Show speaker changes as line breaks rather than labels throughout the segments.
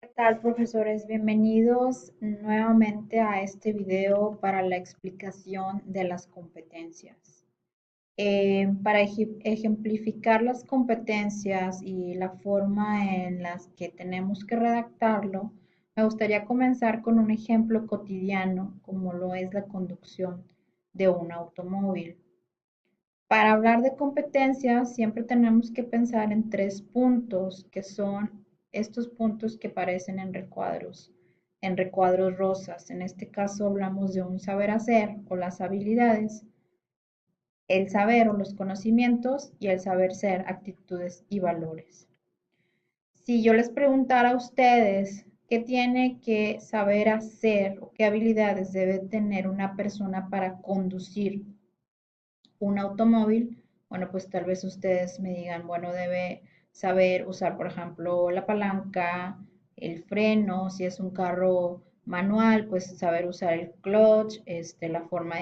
¿Qué tal, profesores? Bienvenidos nuevamente a este video para la explicación de las competencias. Para ejemplificar las competencias y la forma en las que tenemos que redactarlo, me gustaría comenzar con un ejemplo cotidiano, como lo es la conducción de un automóvil. Para hablar de competencias, siempre tenemos que pensar en tres puntos, que son estos puntos que aparecen en recuadros rosas. En este caso hablamos de un saber hacer o las habilidades, el saber o los conocimientos y el saber ser, actitudes y valores. Si yo les preguntara a ustedes qué tiene que saber hacer o qué habilidades debe tener una persona para conducir un automóvil, bueno, pues tal vez ustedes me digan, bueno, debe saber usar, por ejemplo, la palanca, el freno, si es un carro manual, pues saber usar el clutch, la forma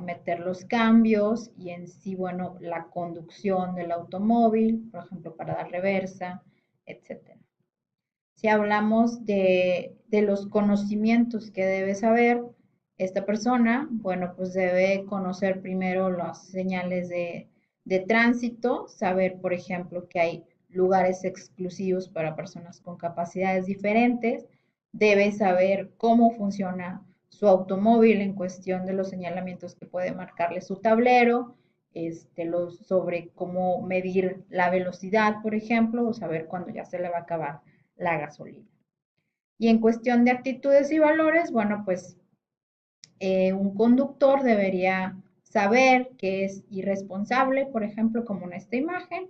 meter los cambios y en sí, bueno, la conducción del automóvil, por ejemplo, para dar reversa, etcétera. Si hablamos de los conocimientos que debe saber esta persona, bueno, pues debe conocer primero las señales de tránsito, saber, por ejemplo, que hay lugares exclusivos para personas con capacidades diferentes, debe saber cómo funciona su automóvil en cuestión de los señalamientos que puede marcarle su tablero, sobre cómo medir la velocidad, por ejemplo, o saber cuándo ya se le va a acabar la gasolina. Y en cuestión de actitudes y valores, bueno, pues un conductor debería saber que es irresponsable, por ejemplo, como en esta imagen,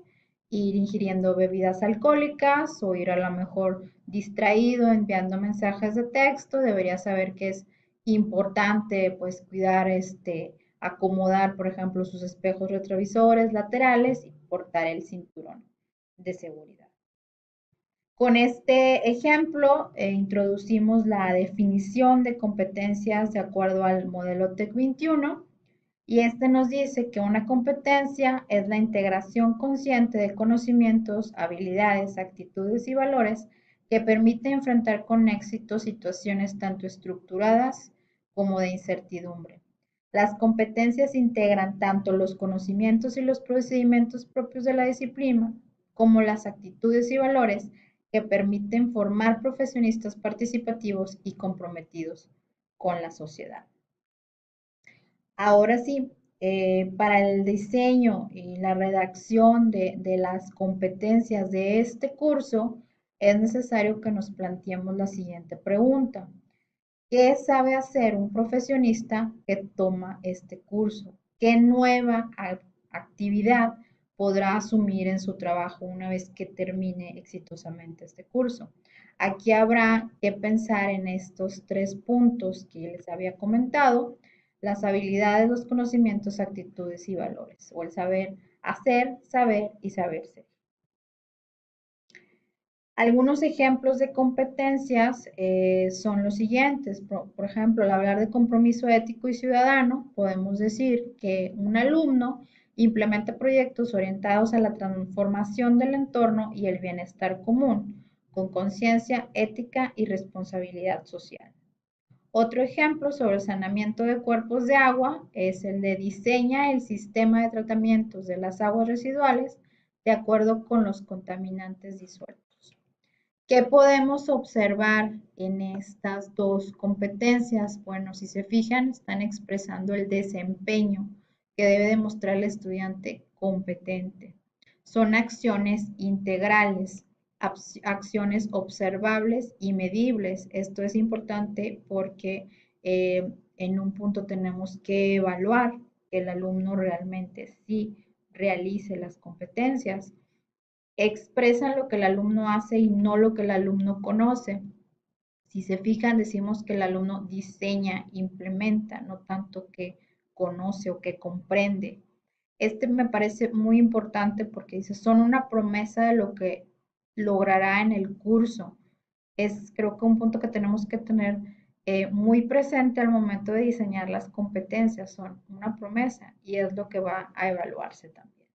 ir ingiriendo bebidas alcohólicas o ir a lo mejor distraído enviando mensajes de texto, debería saber que es importante pues cuidar acomodar, por ejemplo, sus espejos retrovisores laterales y portar el cinturón de seguridad. Con este ejemplo, introducimos la definición de competencias de acuerdo al modelo TEC 21 y este nos dice que una competencia es la integración consciente de conocimientos, habilidades, actitudes y valores que permite enfrentar con éxito situaciones tanto estructuradas como de incertidumbre. Las competencias integran tanto los conocimientos y los procedimientos propios de la disciplina como las actitudes y valores que permiten formar profesionistas participativos y comprometidos con la sociedad. Ahora sí, para el diseño y la redacción de las competencias de este curso, es necesario que nos planteemos la siguiente pregunta. ¿Qué sabe hacer un profesionista que toma este curso? ¿Qué nueva actividad podrá asumir en su trabajo una vez que termine exitosamente este curso? Aquí habrá que pensar en estos tres puntos que les había comentado, las habilidades, los conocimientos, actitudes y valores, o el saber hacer, saber y saber ser. Algunos ejemplos de competencias son los siguientes. Por ejemplo, al hablar de compromiso ético y ciudadano, podemos decir que un alumno implementa proyectos orientados a la transformación del entorno y el bienestar común, con conciencia ética y responsabilidad social. Otro ejemplo sobre el saneamiento de cuerpos de agua es el de diseña el sistema de tratamientos de las aguas residuales de acuerdo con los contaminantes disueltos. ¿Qué podemos observar en estas dos competencias? Bueno, si se fijan, están expresando el desempeño que debe demostrar el estudiante competente. Son acciones integrales, acciones observables y medibles. Esto es importante porque en un punto tenemos que evaluar que el alumno realmente sí realice las competencias. Expresan lo que el alumno hace y no lo que el alumno conoce. Si se fijan, decimos que el alumno diseña, implementa, no tanto que conoce o que comprende. Este me parece muy importante porque dice, son una promesa de lo que logrará en el curso. Es creo que un punto que tenemos que tener muy presente al momento de diseñar las competencias. Son una promesa y es lo que va a evaluarse también.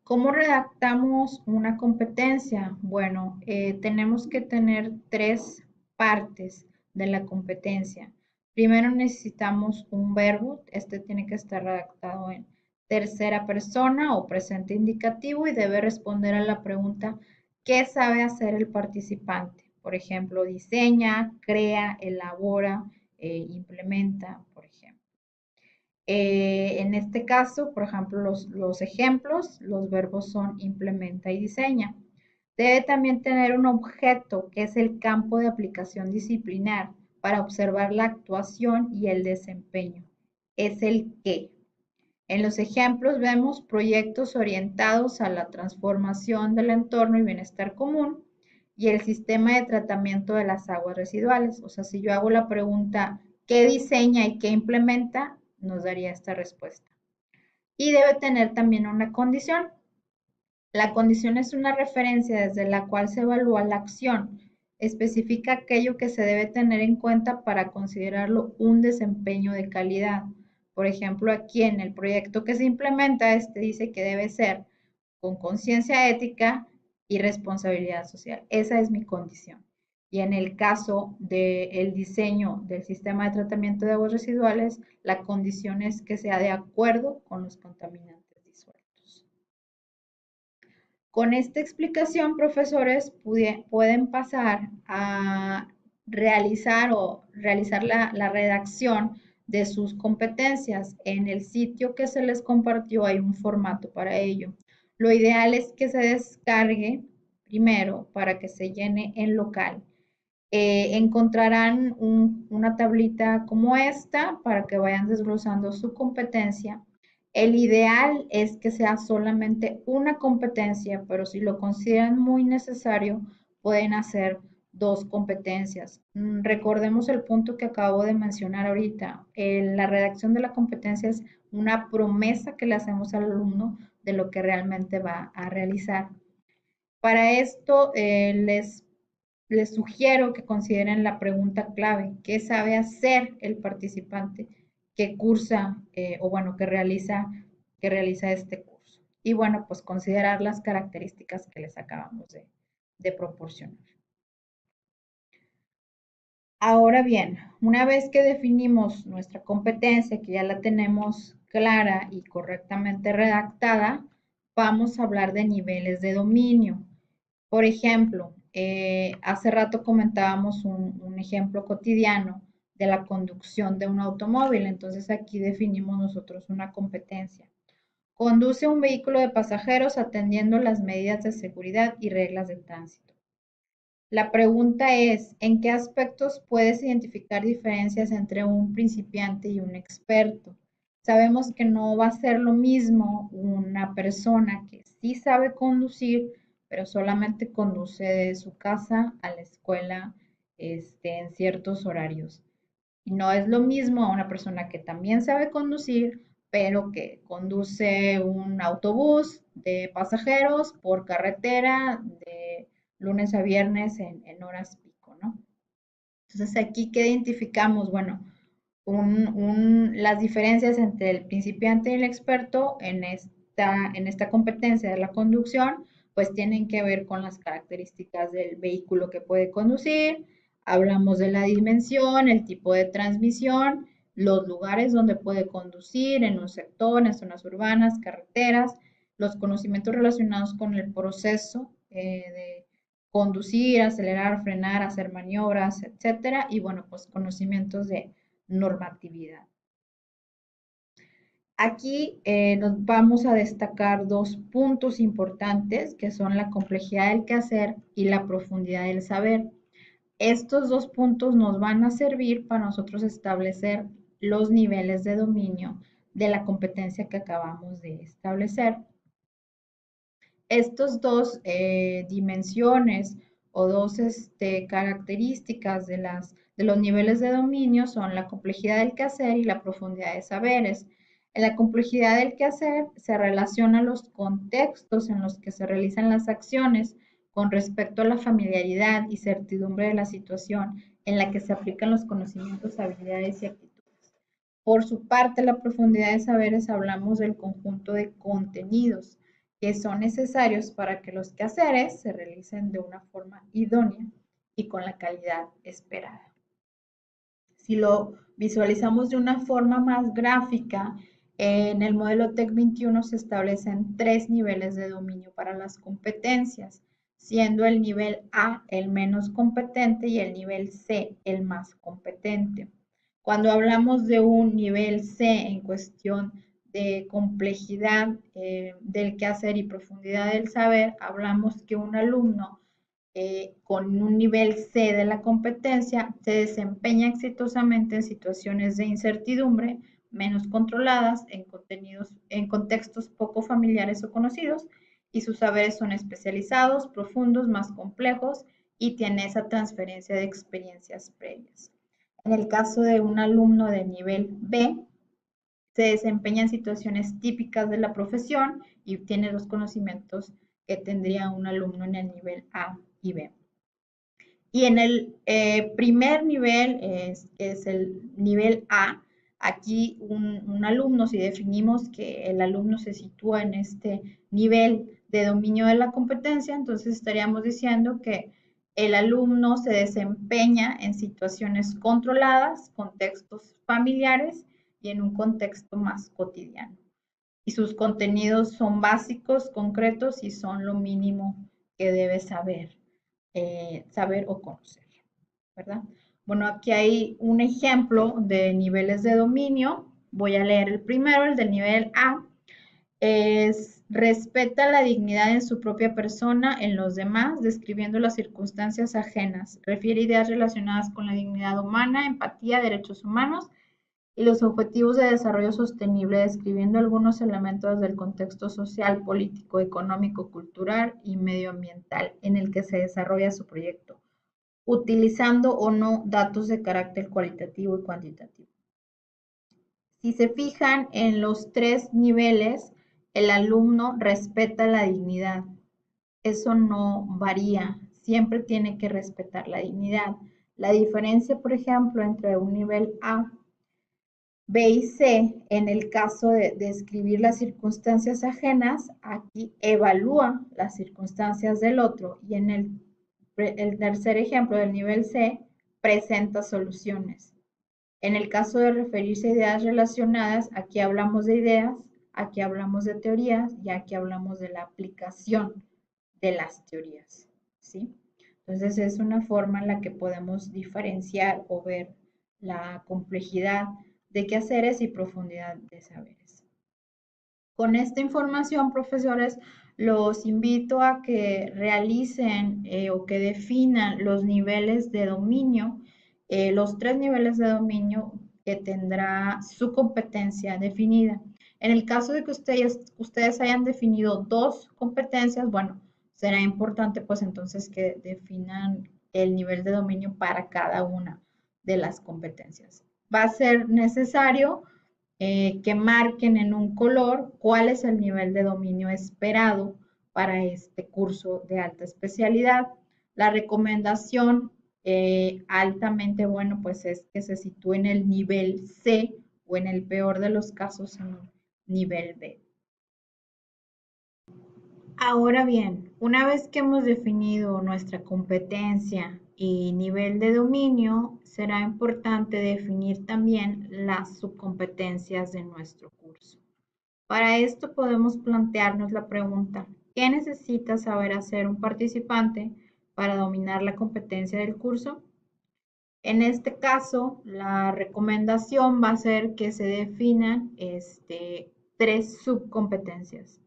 ¿Cómo redactamos una competencia? Bueno, tenemos que tener tres partes de la competencia. Primero necesitamos un verbo, este tiene que estar redactado en tercera persona o presente indicativo y debe responder a la pregunta ¿qué sabe hacer el participante? Por ejemplo, diseña, crea, elabora, implementa, por ejemplo. En este caso, por ejemplo, los ejemplos, los verbos son implementa y diseña. Debe también tener un objeto que es el campo de aplicación disciplinar para observar la actuación y el desempeño. Es el qué. En los ejemplos vemos proyectos orientados a la transformación del entorno y bienestar común y el sistema de tratamiento de las aguas residuales. O sea, si yo hago la pregunta, ¿qué diseña y qué implementa? Nos daría esta respuesta. Y debe tener también una condición. La condición es una referencia desde la cual se evalúa la acción. Especifica aquello que se debe tener en cuenta para considerarlo un desempeño de calidad. Por ejemplo, aquí en el proyecto que se implementa, este dice que debe ser con conciencia ética y responsabilidad social. Esa es mi condición. Y en el caso del diseño del sistema de tratamiento de aguas residuales, la condición es que sea de acuerdo con los contaminantes disueltos. Con esta explicación, profesores pueden pasar a realizar la redacción de sus competencias. En el sitio que se les compartió hay un formato para ello. Lo ideal es que se descargue primero para que se llene en local. Encontrarán una tablita como esta para que vayan desglosando su competencia. El ideal es que sea solamente una competencia, pero si lo consideran muy necesario, pueden hacer dos competencias. Recordemos el punto que acabo de mencionar ahorita. La redacción de la competencia es una promesa que le hacemos al alumno de lo que realmente va a realizar. Para esto les sugiero que consideren la pregunta clave, ¿qué sabe hacer el participante que cursa o bueno, que realiza este curso? Y bueno, pues considerar las características que les acabamos de proporcionar. Ahora bien, una vez que definimos nuestra competencia, que ya la tenemos clara y correctamente redactada, vamos a hablar de niveles de dominio. Por ejemplo, hace rato comentábamos un ejemplo cotidiano de la conducción de un automóvil. Entonces aquí definimos nosotros una competencia. Conduce un vehículo de pasajeros atendiendo las medidas de seguridad y reglas de tránsito. La pregunta es, ¿en qué aspectos puedes identificar diferencias entre un principiante y un experto? Sabemos que no va a ser lo mismo una persona que sí sabe conducir, pero solamente conduce de su casa a la escuela en ciertos horarios. Y no es lo mismo a una persona que también sabe conducir, pero que conduce un autobús de pasajeros por carretera de lunes a viernes en horas pico, ¿no? Entonces aquí, ¿qué identificamos? Bueno, las diferencias entre el principiante y el experto en esta competencia de la conducción, pues tienen que ver con las características del vehículo que puede conducir, hablamos de la dimensión, el tipo de transmisión, los lugares donde puede conducir, en un sector, en zonas urbanas, carreteras, los conocimientos relacionados con el proceso de conducir, acelerar, frenar, hacer maniobras, etcétera, y bueno, pues conocimientos de normatividad. Aquí nos vamos a destacar dos puntos importantes que son la complejidad del quehacer y la profundidad del saber. Estos dos puntos nos van a servir para nosotros establecer los niveles de dominio de la competencia que acabamos de establecer. Estos dos dimensiones o dos características de los niveles de dominio son la complejidad del quehacer y la profundidad de saberes. En la complejidad del quehacer se relacionan los contextos en los que se realizan las acciones con respecto a la familiaridad y certidumbre de la situación en la que se aplican los conocimientos, habilidades y actitudes. Por su parte, la profundidad de saberes hablamos del conjunto de contenidos que son necesarios para que los quehaceres se realicen de una forma idónea y con la calidad esperada. Si lo visualizamos de una forma más gráfica, en el modelo TEC 21 se establecen 3 niveles de dominio para las competencias, siendo el nivel A el menos competente y el nivel C el más competente. Cuando hablamos de un nivel C en cuestión de complejidad del quehacer y profundidad del saber, hablamos que un alumno con un nivel C de la competencia se desempeña exitosamente en situaciones de incertidumbre menos controladas, en contextos poco familiares o conocidos, y sus saberes son especializados, profundos, más complejos y tiene esa transferencia de experiencias previas. En el caso de un alumno de nivel B, se desempeña en situaciones típicas de la profesión y tiene los conocimientos que tendría un alumno en el nivel A y B. Y en el primer nivel, que es el nivel A, aquí un alumno, si definimos que el alumno se sitúa en este nivel de dominio de la competencia, entonces estaríamos diciendo que el alumno se desempeña en situaciones controladas, contextos familiares y en un contexto más cotidiano. Y sus contenidos son básicos, concretos y son lo mínimo que debe saber o conocer, ¿verdad? Bueno, aquí hay un ejemplo de niveles de dominio. Voy a leer el primero, el del nivel A. Respeta la dignidad en su propia persona, en los demás, describiendo las circunstancias ajenas. Refiere ideas relacionadas con la dignidad humana, empatía, derechos humanos y los objetivos de desarrollo sostenible, describiendo algunos elementos del contexto social, político, económico, cultural y medioambiental en el que se desarrolla su proyecto, utilizando o no datos de carácter cualitativo y cuantitativo. Si se fijan en los 3 niveles, el alumno respeta la dignidad. Eso no varía, siempre tiene que respetar la dignidad. La diferencia, por ejemplo, entre un nivel A, B y C, en el caso de describir las circunstancias ajenas, aquí evalúa las circunstancias del otro y en el tercer ejemplo del nivel C, presenta soluciones. En el caso de referirse a ideas relacionadas, aquí hablamos de ideas, aquí hablamos de teorías y aquí hablamos de la aplicación de las teorías, ¿sí? Entonces es una forma en la que podemos diferenciar o ver la complejidad de quehaceres y profundidad de saberes. Con esta información, profesores, los invito a que realicen o que definan los niveles de dominio, los 3 niveles de dominio que tendrá su competencia definida. En el caso de que ustedes hayan definido 2 competencias, bueno, será importante pues entonces que definan el nivel de dominio para cada una de las competencias. Va a ser necesario que marquen en un color cuál es el nivel de dominio esperado para este curso de alta especialidad. La recomendación altamente bueno pues es que se sitúe en el nivel C o en el peor de los casos en un nivel B. Ahora bien, una vez que hemos definido nuestra competencia y nivel de dominio, será importante definir también las subcompetencias de nuestro curso. Para esto podemos plantearnos la pregunta, ¿qué necesita saber hacer un participante para dominar la competencia del curso? En este caso, la recomendación va a ser que se definan 3 subcompetencias.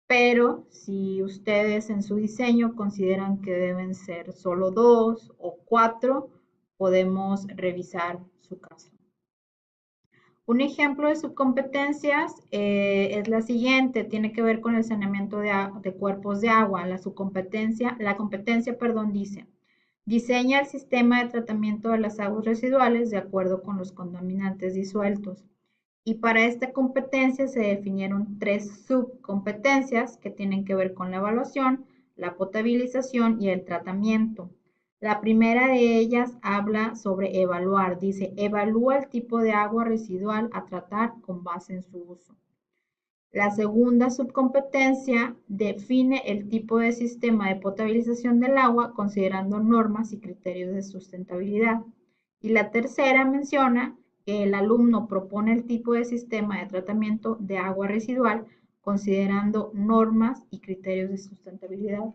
Pero si ustedes en su diseño consideran que deben ser solo 2 o 4, podemos revisar su caso. Un ejemplo de subcompetencias es la siguiente, tiene que ver con el saneamiento de cuerpos de agua. La competencia, dice, diseña el sistema de tratamiento de las aguas residuales de acuerdo con los contaminantes disueltos. Y para esta competencia se definieron 3 subcompetencias que tienen que ver con la evaluación, la potabilización y el tratamiento. La primera de ellas habla sobre evaluar. Dice, evalúa el tipo de agua residual a tratar con base en su uso. La segunda subcompetencia define el tipo de sistema de potabilización del agua considerando normas y criterios de sustentabilidad. Y la tercera menciona que el alumno propone el tipo de sistema de tratamiento de agua residual considerando normas y criterios de sustentabilidad.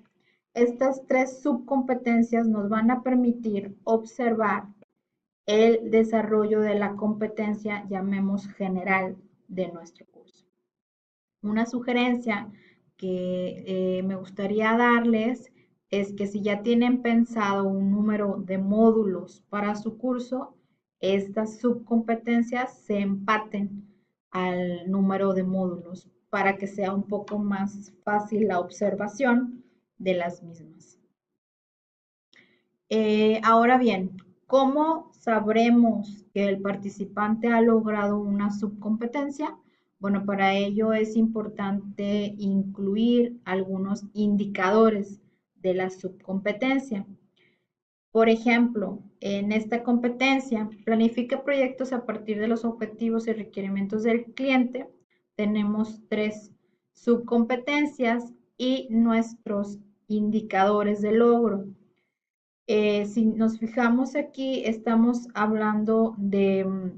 Estas tres subcompetencias nos van a permitir observar el desarrollo de la competencia, llamemos general, de nuestro curso. Una sugerencia que me gustaría darles es que si ya tienen pensado un número de módulos para su curso, estas subcompetencias se empaten al número de módulos para que sea un poco más fácil la observación de las mismas. Ahora bien, ¿cómo sabremos que el participante ha logrado una subcompetencia? Bueno, para ello es importante incluir algunos indicadores de la subcompetencia. Por ejemplo, en esta competencia, planifica proyectos a partir de los objetivos y requerimientos del cliente. Tenemos 3 subcompetencias y nuestros indicadores de logro. Si nos fijamos aquí, estamos hablando de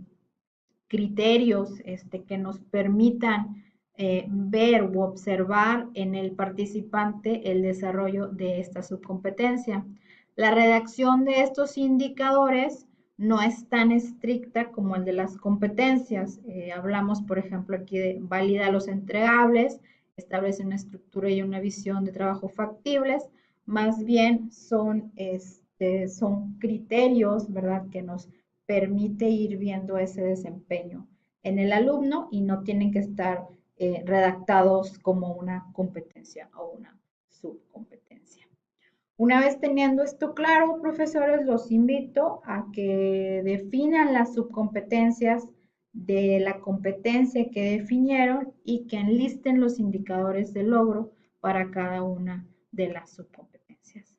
criterios que nos permitan ver u observar en el participante el desarrollo de esta subcompetencia. La redacción de estos indicadores no es tan estricta como el de las competencias. Hablamos, por ejemplo, aquí de valida los entregables, establece una estructura y una visión de trabajo factibles, más bien son criterios, ¿verdad?, que nos permite ir viendo ese desempeño en el alumno y no tienen que estar redactados como una competencia o una subcompetencia. Una vez teniendo esto claro, profesores, los invito a que definan las subcompetencias de la competencia que definieron y que enlisten los indicadores de logro para cada una de las subcompetencias.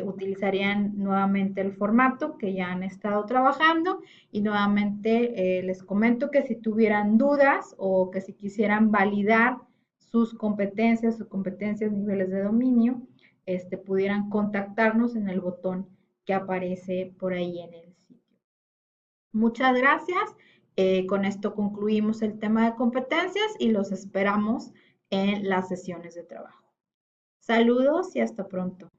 Utilizarían nuevamente el formato que ya han estado trabajando y nuevamente les comento que si tuvieran dudas o que si quisieran validar sus competencias, niveles de dominio, pudieran contactarnos en el botón que aparece por ahí en el sitio. Muchas gracias. Con esto concluimos el tema de competencias y los esperamos en las sesiones de trabajo. Saludos y hasta pronto.